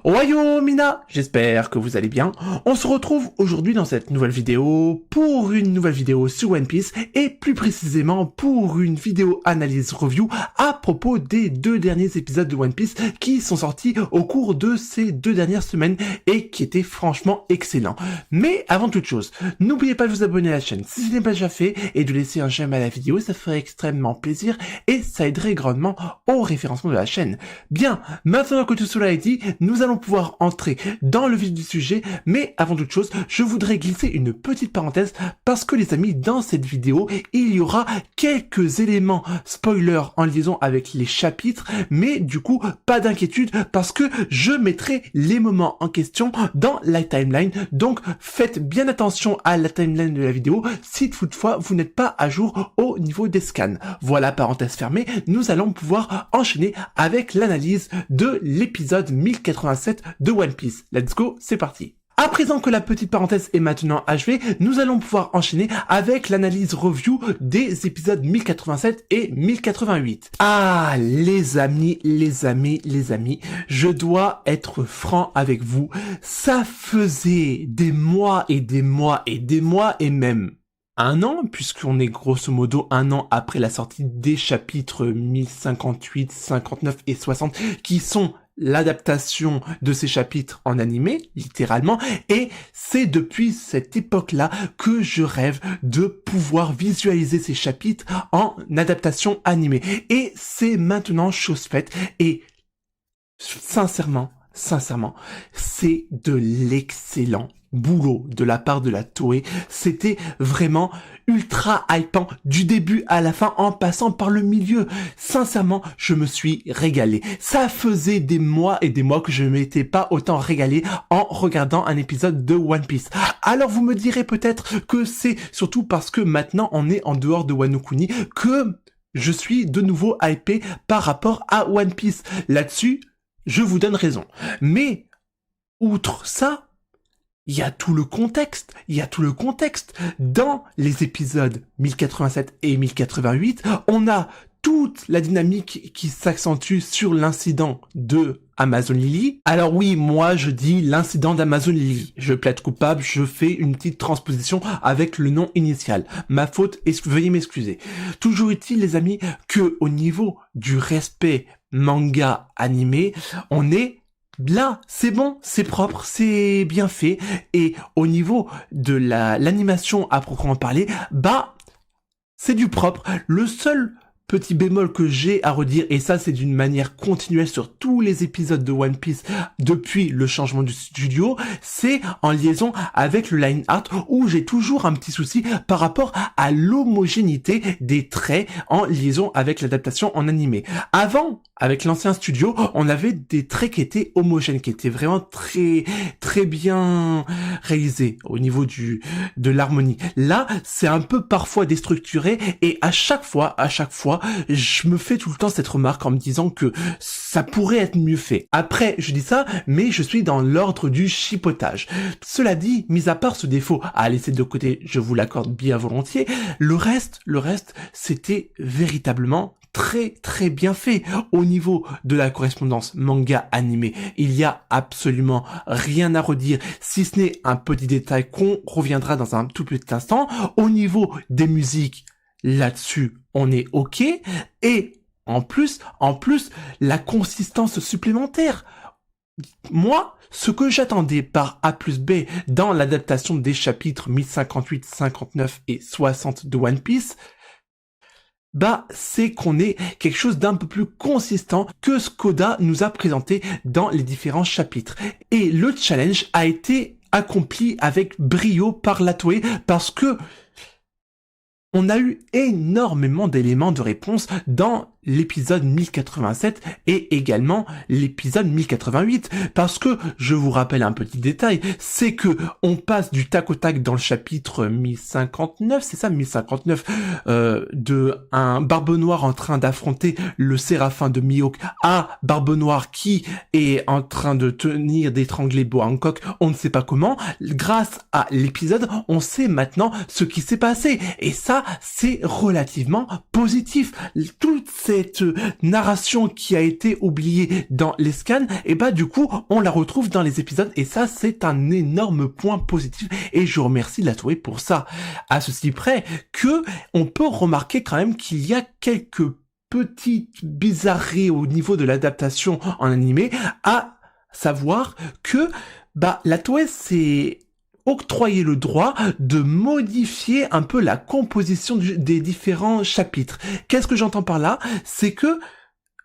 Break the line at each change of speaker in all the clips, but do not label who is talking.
Ohayo Mina, j'espère que vous allez bien. On se retrouve aujourd'hui dans cette nouvelle vidéo pour une nouvelle vidéo sur One Piece et plus précisément pour une vidéo analyse review à propos des 2 derniers épisodes de One Piece qui sont sortis au cours de ces 2 dernières semaines et qui étaient franchement excellents. Mais avant toute chose, n'oubliez pas de vous abonner à la chaîne si ce n'est pas déjà fait et de laisser un j'aime à la vidéo, ça ferait extrêmement plaisir et ça aiderait grandement au référencement de la chaîne. Bien, maintenant que tout cela est dit, nous allons pouvoir entrer dans le vif du sujet, mais avant toute chose, je voudrais glisser une petite parenthèse parce que les amis, dans cette vidéo, il y aura quelques éléments spoilers en liaison avec les chapitres, mais du coup, pas d'inquiétude parce que je mettrai les moments en question dans la timeline, donc faites bien attention à la timeline de la vidéo si toutefois vous n'êtes pas à jour au niveau des scans. Voilà, parenthèse fermée, nous allons pouvoir enchaîner avec l'analyse de l'épisode 1087 de One Piece. Let's go, c'est parti. À présent que la petite parenthèse est maintenant achevée, nous allons pouvoir enchaîner avec l'analyse review des épisodes 1087 et 1088. Ah, les amis, je dois être franc avec vous. Ça faisait des mois et des mois et des mois et même un an, puisqu'on est grosso modo un an après la sortie des chapitres 1058, 59 et 60, qui sont l'adaptation de ces chapitres en animé, littéralement, et c'est depuis cette époque-là que je rêve de pouvoir visualiser ces chapitres en adaptation animée. Et c'est maintenant chose faite, et sincèrement, c'est de l'excellent boulot de la part de la Toei. C'était vraiment ultra hypant du début à la fin en passant par le milieu. Sincèrement, je me suis régalé. Ça faisait des mois et des mois que je ne m'étais pas autant régalé en regardant un épisode de One Piece. Alors vous me direz peut-être que c'est surtout parce que maintenant on est en dehors de Wano Kuni que je suis de nouveau hypé par rapport à One Piece. Là-dessus, je vous donne raison. Mais outre ça, il y a tout le contexte. Dans les épisodes 1087 et 1088, on a toute la dynamique qui s'accentue sur l'incident de Amazon Lily. Alors oui, moi je dis l'incident d'Amazon Lily. Je plaide coupable, je fais une petite transposition avec le nom initial. Ma faute, veuillez m'excuser. Toujours est-il, les amis, que au niveau du respect manga animé, on est là, c'est bon, c'est propre, c'est bien fait. Et au niveau de l'animation à proprement parler, bah, c'est du propre. Le seul petit bémol que j'ai à redire, et ça c'est d'une manière continuelle sur tous les épisodes de One Piece depuis le changement du studio, c'est en liaison avec le line art où j'ai toujours un petit souci par rapport à l'homogénéité des traits en liaison avec l'adaptation en animé. Avant, avec l'ancien studio, on avait des traits qui étaient homogènes, qui étaient vraiment très bien réalisés au niveau de l'harmonie. Là, c'est un peu parfois déstructuré et à chaque fois, je me fais tout le temps cette remarque en me disant que ça pourrait être mieux fait. Après, je dis ça, mais je suis dans l'ordre du chipotage. Cela dit, mis à part ce défaut à laisser de côté, je vous l'accorde bien volontiers, le reste, c'était véritablement très bien fait. Au niveau de la correspondance manga animé, il y a absolument rien à redire, si ce n'est un petit détail qu'on reviendra dans un tout petit instant. Au niveau des musiques, là-dessus, on est ok. Et en plus, la consistance supplémentaire. Moi, ce que j'attendais par A plus B dans l'adaptation des chapitres 1058, 59 et 60 de One Piece, bah, c'est qu'on ait quelque chose d'un peu plus consistant que ce qu'Oda nous a présenté dans les différents chapitres. Et le challenge a été accompli avec brio par la Toei parce que on a eu énormément d'éléments de réponse dans l'épisode 1087 et également l'épisode 1088, parce que, je vous rappelle un petit détail, c'est que on passe du tac au tac dans le chapitre 1059, c'est ça, 1059, de un Barbe Noire en train d'affronter le Séraphin de Mihawk à Barbe Noire qui est en train de d'étrangler Boa Hancock, on ne sait pas comment. Grâce à l'épisode, on sait maintenant ce qui s'est passé, et ça, c'est relativement positif. Toute cette cette narration qui a été oubliée dans les scans, et bah du coup on la retrouve dans les épisodes, et ça c'est un énorme point positif, et je remercie la Toei pour ça. À ceci près que on peut remarquer quand même qu'il y a quelques petites bizarreries au niveau de l'adaptation en animé, à savoir que la Toei s'est octroyer le droit de modifier un peu la composition des différents chapitres. Qu'est-ce que j'entends par là? C'est que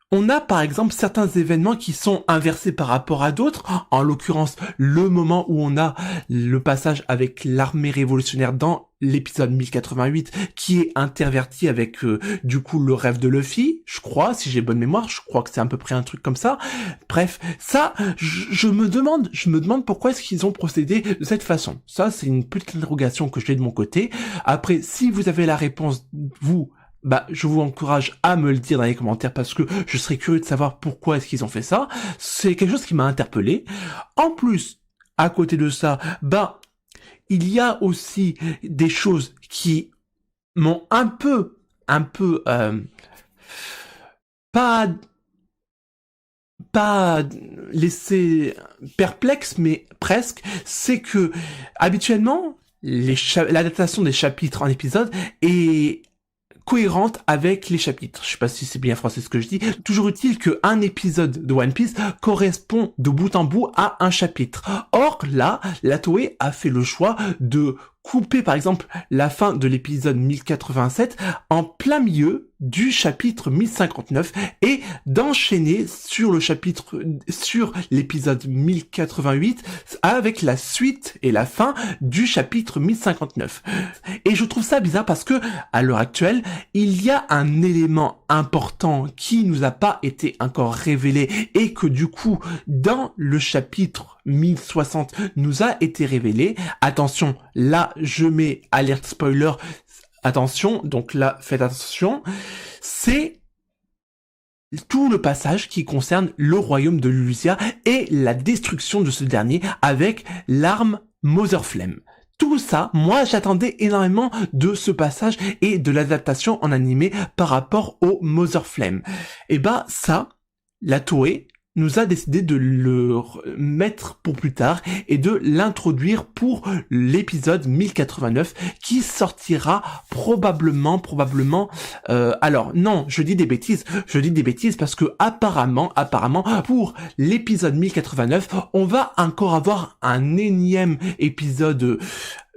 on a par exemple certains événements qui sont inversés par rapport à d'autres, en l'occurrence le moment où on a le passage avec l'armée révolutionnaire dans l'épisode 1088 qui est interverti avec du coup le rêve de Luffy, je crois, si j'ai bonne mémoire, je crois que c'est à peu près un truc comme ça. Bref, ça, je me demande pourquoi est-ce qu'ils ont procédé de cette façon. Ça, c'est une petite interrogation que j'ai de mon côté. Après, si vous avez la réponse, vous, je vous encourage à me le dire dans les commentaires parce que je serais curieux de savoir pourquoi est-ce qu'ils ont fait ça. C'est quelque chose qui m'a interpellé. En plus, à côté de ça, il y a aussi des choses qui m'ont un peu, pas laissé perplexe, mais presque. C'est que, habituellement, l'adaptation des chapitres en épisode est cohérente avec les chapitres. Je sais pas si c'est bien français ce que je dis. Toujours utile qu'un épisode de One Piece correspond de bout en bout à un chapitre. Or, là, la Toei a fait le choix de couper, par exemple, la fin de l'épisode 1087 en plein milieu du chapitre 1059 et d'enchaîner sur l'épisode 1088 avec la suite et la fin du chapitre 1059. Et je trouve ça bizarre parce que, à l'heure actuelle, il y a un élément important qui nous a pas été encore révélé et que du coup, dans le chapitre 1060 nous a été révélé. Attention, là, je mets alerte spoiler. Attention, donc là, faites attention. C'est tout le passage qui concerne le royaume de Lulusia et la destruction de ce dernier avec l'arme Mother Flame. Tout ça, moi j'attendais énormément de ce passage et de l'adaptation en animé par rapport au Mother Flame. Et ça, la Toei nous a décidé de le mettre pour plus tard et de l'introduire pour l'épisode 1089 qui sortira probablement, alors non, je dis des bêtises parce que apparemment, pour l'épisode 1089, on va encore avoir un énième épisode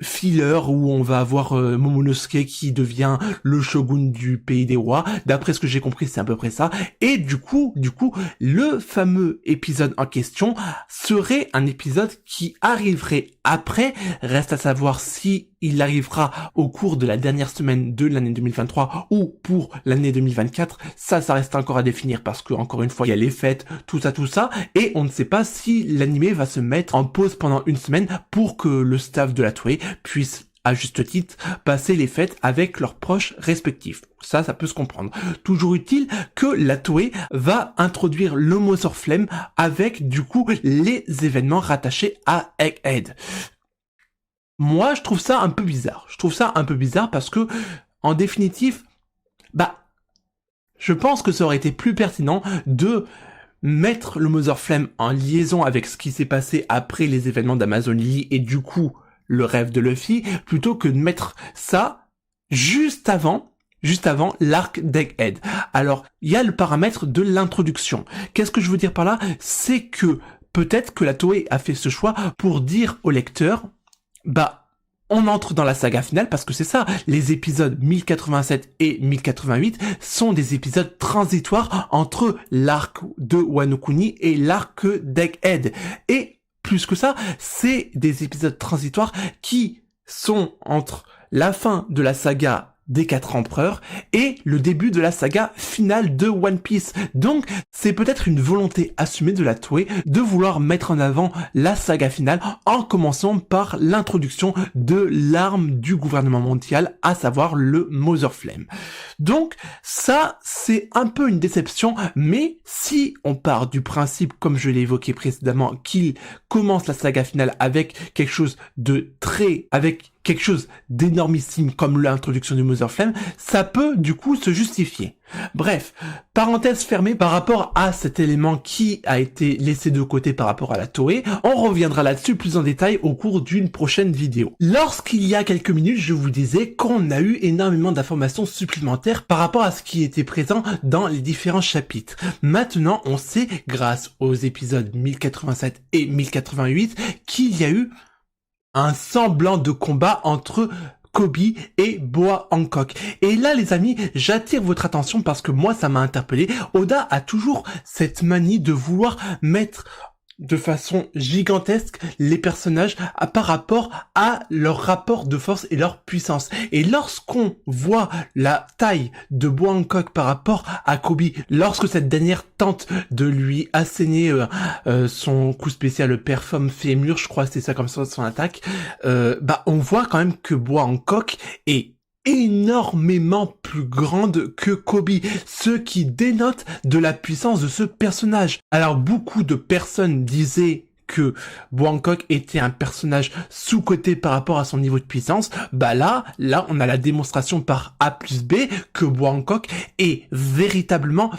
filler où on va avoir Momonosuke qui devient le shogun du pays des rois. D'après ce que j'ai compris, c'est à peu près ça. Et du coup, le fameux épisode en question serait un épisode qui arriverait après. Reste à savoir si il arrivera au cours de la dernière semaine de l'année 2023 ou pour l'année 2024. Ça reste encore à définir parce que, encore une fois, il y a les fêtes, tout ça, et on ne sait pas si l'animé va se mettre en pause pendant une semaine pour que le staff de la Toei puisse, à juste titre, passer les fêtes avec leurs proches respectifs. Ça peut se comprendre. Toujours utile que la Toei va introduire le Mother Flame avec, du coup, les événements rattachés à Egghead. Moi, je trouve ça un peu bizarre. Parce que, en définitive, je pense que ça aurait été plus pertinent de mettre le Mother Flame en liaison avec ce qui s'est passé après les événements d'Amazon Lily et du coup, le rêve de Luffy, plutôt que de mettre ça juste avant l'arc d'Egghead. Alors, il y a le paramètre de l'introduction. Qu'est-ce que je veux dire par là? C'est que peut-être que la Toei a fait ce choix pour dire au lecteur, on entre dans la saga finale parce que c'est ça, les épisodes 1087 et 1088 sont des épisodes transitoires entre l'arc de Wano Kuni et l'arc d'Egghead. Et plus que ça, c'est des épisodes transitoires qui sont entre la fin de la saga des 4 empereurs et le début de la saga finale de One Piece. Donc, c'est peut-être une volonté assumée de la Toei de vouloir mettre en avant la saga finale en commençant par l'introduction de l'arme du gouvernement mondial, à savoir le Mother Flame. Donc, ça, c'est un peu une déception, mais si on part du principe, comme je l'ai évoqué précédemment, qu'il commence la saga finale avec quelque chose de avec quelque chose d'énormissime comme l'introduction du Mother Flame, ça peut du coup se justifier. Bref, parenthèse fermée par rapport à cet élément qui a été laissé de côté par rapport à la Toei, on reviendra là-dessus plus en détail au cours d'une prochaine vidéo. Lorsqu'il y a quelques minutes, je vous disais qu'on a eu énormément d'informations supplémentaires par rapport à ce qui était présent dans les différents chapitres. Maintenant, on sait, grâce aux épisodes 1087 et 1088, qu'il y a eu un semblant de combat entre Kobe et Boa Hancock. Et là, les amis, j'attire votre attention parce que moi, ça m'a interpellé. Oda a toujours cette manie de vouloir mettre de façon gigantesque les personnages par rapport à leur rapport de force et leur puissance. Et lorsqu'on voit la taille de Boa Hancock par rapport à Kobe, lorsque cette dernière tente de lui asséner son coup spécial Perform Fémur, je crois que c'est ça comme ça son attaque, on voit quand même que Boa Hancock est énormément plus grande que Kobe, ce qui dénote de la puissance de ce personnage. Alors beaucoup de personnes disaient que Boa Hancock était un personnage sous-coté par rapport à son niveau de puissance. Là on a la démonstration par A plus B que Boa Hancock est véritablement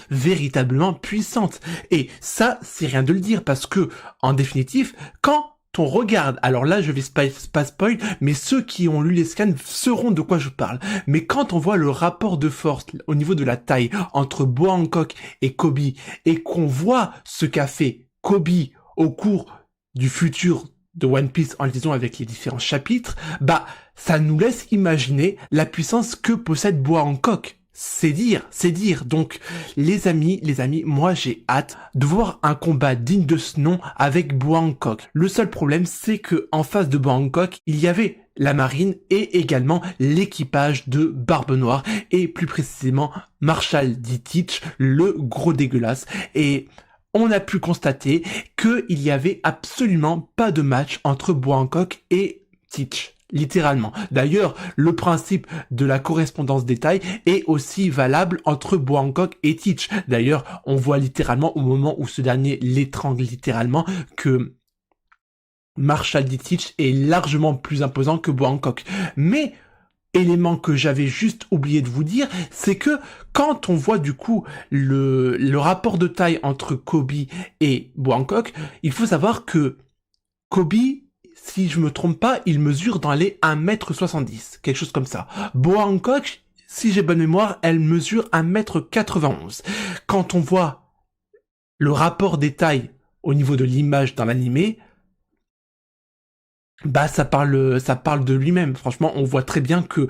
puissante. Et ça, c'est rien de le dire parce que, en définitive, quand on regarde, alors là je vais pas spoil, mais ceux qui ont lu les scans sauront de quoi je parle. Mais quand on voit le rapport de force au niveau de la taille entre Boa Hancock et Kobe, et qu'on voit ce qu'a fait Kobe au cours du futur de One Piece en liaison avec les différents chapitres, ça nous laisse imaginer la puissance que possède Boa Hancock. C'est dire. Donc, les amis, moi j'ai hâte de voir un combat digne de ce nom avec Boa Hancock. Le seul problème, c'est que en face de Boa Hancock, il y avait la marine et également l'équipage de Barbe Noire et plus précisément Marshall D. Teach, le gros dégueulasse. Et on a pu constater qu'il y avait absolument pas de match entre Boa Hancock et Teach. Littéralement. D'ailleurs, le principe de la correspondance des tailles est aussi valable entre Boa Hancock et Teach. D'ailleurs, on voit littéralement au moment où ce dernier l'étrangle littéralement que Marshall D. Teach est largement plus imposant que Boa Hancock. Mais élément que j'avais juste oublié de vous dire, c'est que quand on voit du coup le rapport de taille entre Kobe et Boa Hancock, il faut savoir que Kobe, si je me trompe pas, il mesure dans les 1m70, quelque chose comme ça. Boa Hancock, si j'ai bonne mémoire, elle mesure 1m91. Quand on voit le rapport des tailles au niveau de l'image dans l'animé, ça parle de lui-même. Franchement, on voit très bien que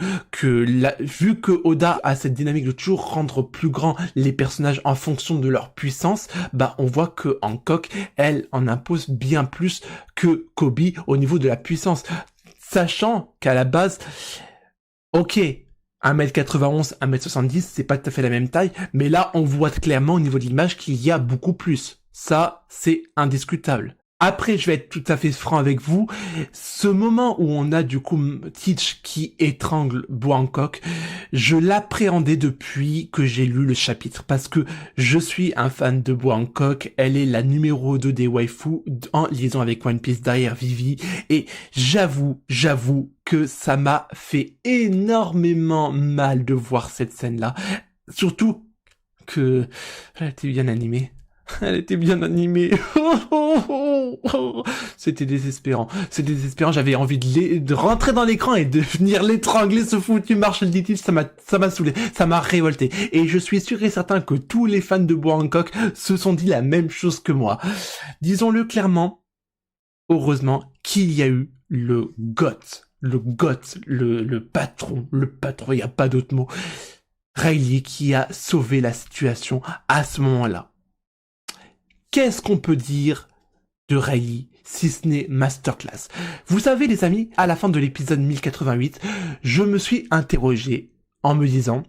vu que Oda a cette dynamique de toujours rendre plus grand les personnages en fonction de leur puissance, on voit que Hancock, elle, en impose bien plus que Kobe au niveau de la puissance. Sachant qu'à la base, ok, 1m91, 1m70, c'est pas tout à fait la même taille, mais là, on voit clairement au niveau de l'image qu'il y a beaucoup plus. Ça, c'est indiscutable. Après, je vais être tout à fait franc avec vous, ce moment où on a du coup Teach qui étrangle Boa Hancock, je l'appréhendais depuis que j'ai lu le chapitre, parce que je suis un fan de Boa Hancock, elle est la numéro 2 des waifus en liaison avec One Piece derrière Vivi, et j'avoue que ça m'a fait énormément mal de voir cette scène-là, surtout que elle était bien animée. Elle était bien animée. C'était désespérant. J'avais envie de rentrer dans l'écran et de venir l'étrangler, ce foutu Marshall D. Teach. Ça m'a saoulé. Ça m'a révolté. Et je suis sûr et certain que tous les fans de Boa Hancock se sont dit la même chose que moi. Disons-le clairement, heureusement qu'il y a eu le patron, il n'y a pas d'autre mot, Rayleigh, qui a sauvé la situation à ce moment-là. Qu'est-ce qu'on peut dire de Rayleigh si ce n'est masterclass? Vous savez les amis, à la fin de l'épisode 1088, je me suis interrogé en me disant,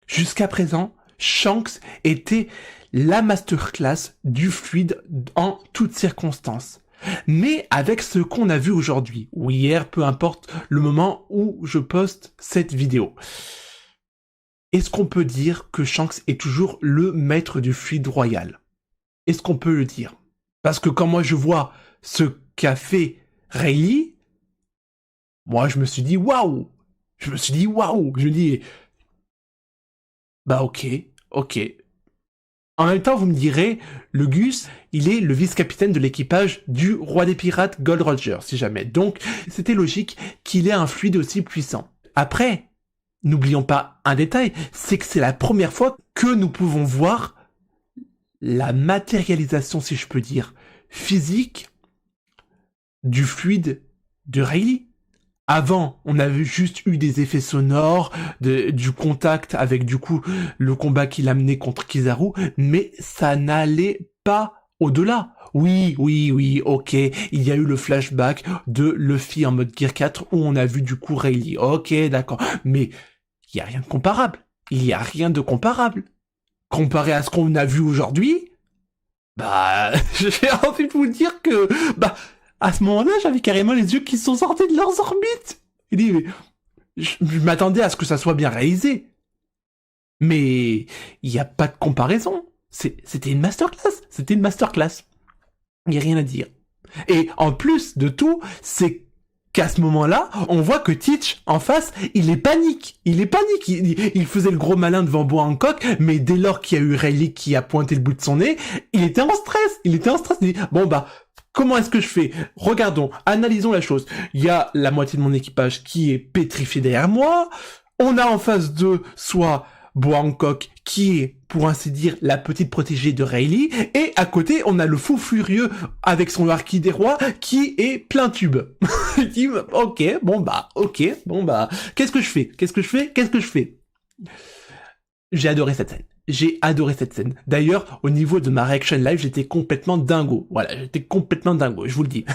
jusqu'à présent, Shanks était la masterclass du fluide en toutes circonstances. Mais avec ce qu'on a vu aujourd'hui, ou hier, peu importe le moment où je poste cette vidéo, est-ce qu'on peut dire que Shanks est toujours le maître du fluide royal? Est-ce qu'on peut le dire? Parce que quand moi je vois ce qu'a fait Rayleigh, Moi, je me suis dit, waouh! Je me suis dit, waouh! Je me dis, bah ok, ok. En même temps, vous me direz, le Gus, il est le vice-capitaine de l'équipage du roi des pirates Gold Roger, si jamais. Donc, c'était logique qu'il ait un fluide aussi puissant. Après, n'oublions pas un détail, c'est que c'est la première fois que nous pouvons voir la matérialisation, si je peux dire, physique du fluide de Rayleigh. Avant, on avait juste eu des effets sonores, du contact avec du coup le combat qu'il a mené contre Kizaru, mais ça n'allait pas au-delà. Oui, ok, il y a eu le flashback de Luffy en mode Gear 4 où on a vu du coup Rayleigh. Ok, d'accord, mais il y a rien de comparable. Il y a rien de comparable. Comparé à ce qu'on a vu aujourd'hui, bah, j'ai envie de vous dire que, bah, à ce moment-là, j'avais carrément les yeux qui sont sortis de leurs orbites. Il dit, mais je m'attendais à ce que ça soit bien réalisé. Mais il n'y a pas de comparaison. C'était une masterclass. C'était une masterclass. Il n'y a rien à dire. Et en plus de tout, c'est qu'à ce moment-là, on voit que Teach, en face, il est panique. Il faisait le gros malin devant Boa Hancock, mais dès lors qu'il y a eu Rayleigh qui a pointé le bout de son nez, il était en stress. Il dit, bon bah, comment est-ce que je fais? Regardons, analysons la chose. Il y a la moitié de mon équipage qui est pétrifié derrière moi. On a en face d'eux soit Boa Hancock qui est, pour ainsi dire, la petite protégée de Rayleigh, et à côté, on a le fou furieux avec son Harki des rois qui est plein tube. Il dit, ok, bon bah, qu'est-ce que je fais? J'ai adoré cette scène. D'ailleurs, au niveau de ma reaction live, j'étais complètement dingo. Voilà, je vous le dis.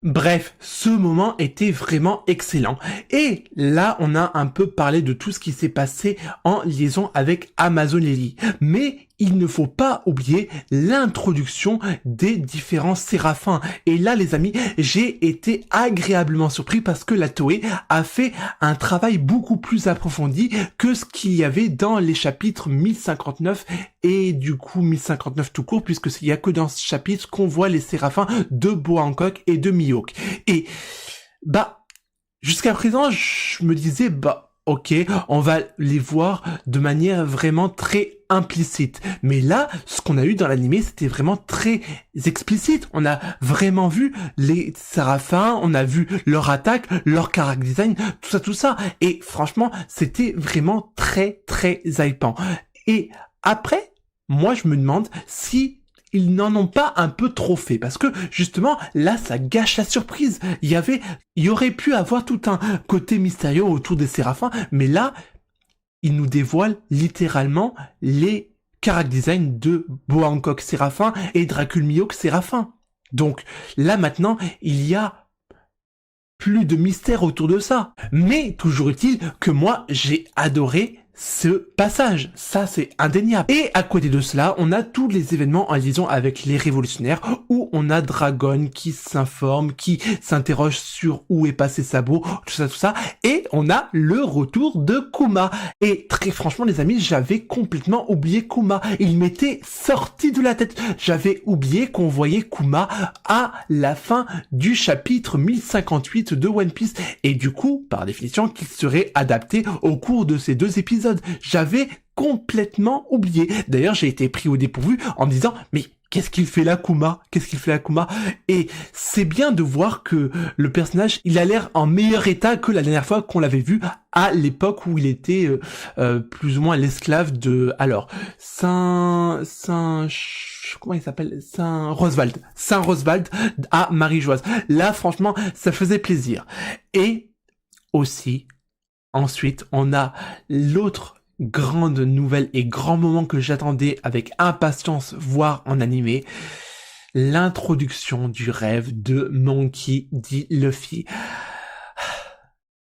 Bref, ce moment était vraiment excellent. Et là, on a un peu parlé de tout ce qui s'est passé en liaison avec Amazon Lily. Mais il ne faut pas oublier l'introduction des différents séraphins. Et là, les amis, j'ai été agréablement surpris parce que la Toei a fait un travail beaucoup plus approfondi que ce qu'il y avait dans les chapitres 1059 et du coup 1059 tout court, puisqu'il y a que dans ce chapitre qu'on voit les séraphins de Boa Hancock et de Mihawk. Et bah, jusqu'à présent, je me disais, bah, ok, on va les voir de manière vraiment très implicite. Mais là, ce qu'on a eu dans l'animé, c'était vraiment très explicite. On a vraiment vu les séraphins, on a vu leur attaque, leur character design, tout ça. Et franchement, c'était vraiment très, très hypant. Et après, moi, je me demande si ils n'en ont pas un peu trop fait, parce que justement là ça gâche la surprise. Il y aurait pu avoir tout un côté mystérieux autour des séraphins, mais là ils nous dévoilent littéralement les character design de Boa Hancock Séraphin et Dracul Mihawk Séraphin. Donc là maintenant il y a plus de mystère autour de ça. Mais toujours est-il que moi j'ai adoré ce passage, ça c'est indéniable. Et à côté de cela, on a tous les événements en liaison avec les révolutionnaires, où on a Dragon qui s'informe, qui s'interroge sur où est passé Sabo, tout ça, et on a le retour de Kuma. Et très franchement les amis, j'avais complètement oublié Kuma, il m'était sorti de la tête, j'avais oublié qu'on voyait Kuma à la fin du chapitre 1058 de One Piece, et du coup, par définition, qu'il serait adapté au cours de ces 2 épisodes. J'avais complètement oublié. D'ailleurs, j'ai été pris au dépourvu en me disant, mais qu'est-ce qu'il fait là, Kuma? Et c'est bien de voir que le personnage, il a l'air en meilleur état que la dernière fois qu'on l'avait vu à l'époque où il était plus ou moins l'esclave de, alors, comment il s'appelle? Saint Roswald à Marie-Joise. Là, franchement, ça faisait plaisir. Et aussi, ensuite, on a l'autre grande nouvelle et grand moment que j'attendais avec impatience voir en animé, l'introduction du rêve de Monkey D. Luffy.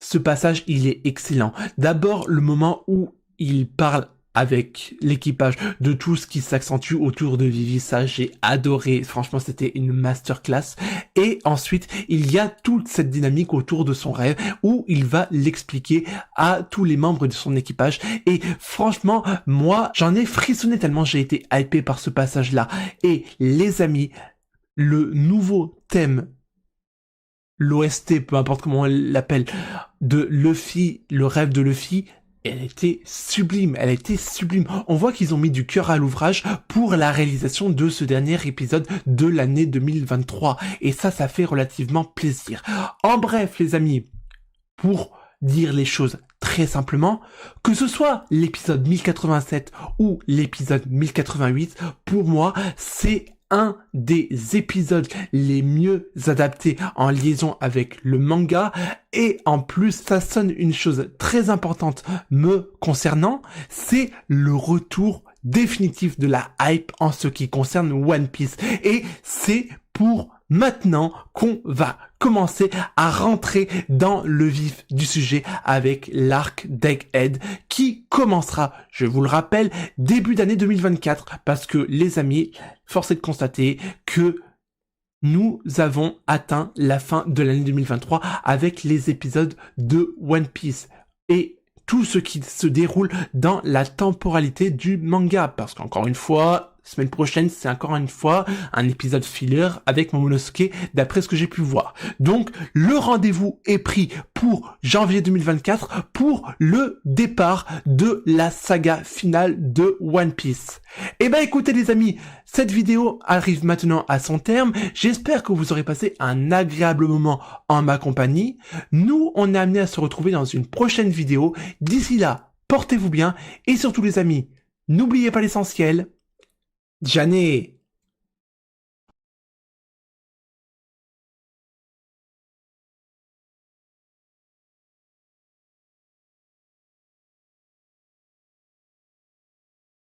Ce passage, il est excellent. D'abord, le moment où il parle avec l'équipage de tout ce qui s'accentue autour de Vivi, ça j'ai adoré, franchement c'était une masterclass. Et ensuite il y a toute cette dynamique autour de son rêve où il va l'expliquer à tous les membres de son équipage, et franchement moi j'en ai frissonné tellement j'ai été hypé par ce passage là. Et les amis, le nouveau thème l'OST, peu importe comment on l'appelle, de Luffy, le rêve de Luffy, elle était sublime, elle était sublime. On voit qu'ils ont mis du cœur à l'ouvrage pour la réalisation de ce dernier épisode de l'année 2023. Et ça fait relativement plaisir. En bref, les amis, pour dire les choses très simplement, que ce soit l'épisode 1087 ou l'épisode 1088, pour moi, c'est un des épisodes les mieux adaptés en liaison avec le manga, et en plus ça sonne une chose très importante me concernant, c'est le retour définitif de la hype en ce qui concerne One Piece, et c'est pour maintenant qu'on va commencer à rentrer dans le vif du sujet avec l'arc d'Egghead qui commencera, je vous le rappelle, début d'année 2024, parce que les amis, force est de constater que nous avons atteint la fin de l'année 2023 avec les épisodes de One Piece et tout ce qui se déroule dans la temporalité du manga, parce qu'encore une fois, semaine prochaine, c'est encore une fois un épisode filler avec Momonosuke, d'après ce que j'ai pu voir. Donc, le rendez-vous est pris pour janvier 2024 pour le départ de la saga finale de One Piece. Eh ben, écoutez les amis, cette vidéo arrive maintenant à son terme. J'espère que vous aurez passé un agréable moment en ma compagnie. Nous, on est amené à se retrouver dans une prochaine vidéo. D'ici là, portez-vous bien et surtout les amis, n'oubliez pas l'essentiel. Jané